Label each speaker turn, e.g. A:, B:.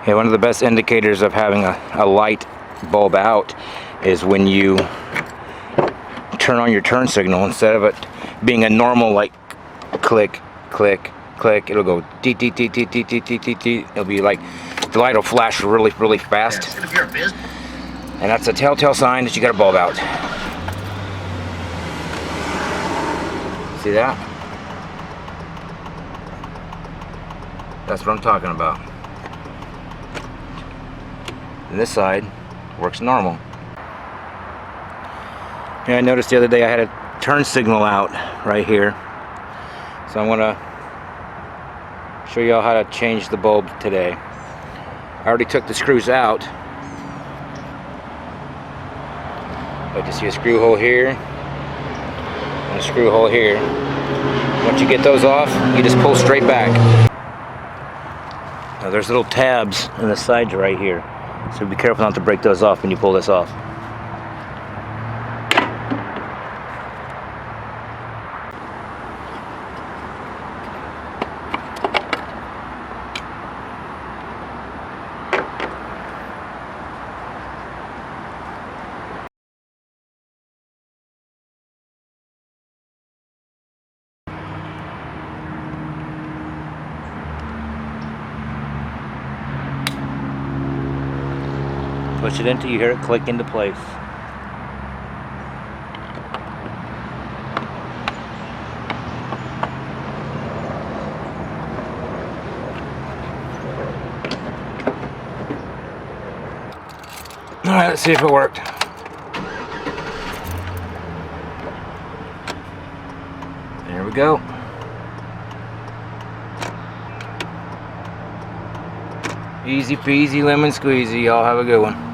A: Yeah, one of the best indicators of having a light bulb out is when you turn on your turn signal. Instead of it being a normal like click, click, click, it'll go dee dee dee dee dee dee dee dee dee. It'll be like the light will flash really, really fast. And that's a telltale sign that you got a bulb out. See that? That's what I'm talking about. And this side works normal. Yeah, I noticed the other day I had a turn signal out right here. So I'm gonna show you all how to change the bulb today. I already took the screws out. But you see a screw hole here and a screw hole here. Once you get those off, you just pull straight back. Now there's little tabs in the sides right here. So be careful not to break those off when you pull this off. Push it until you hear it click into place. Alright, let's see if it worked. There we go. Easy peasy lemon squeezy. Y'all have a good one.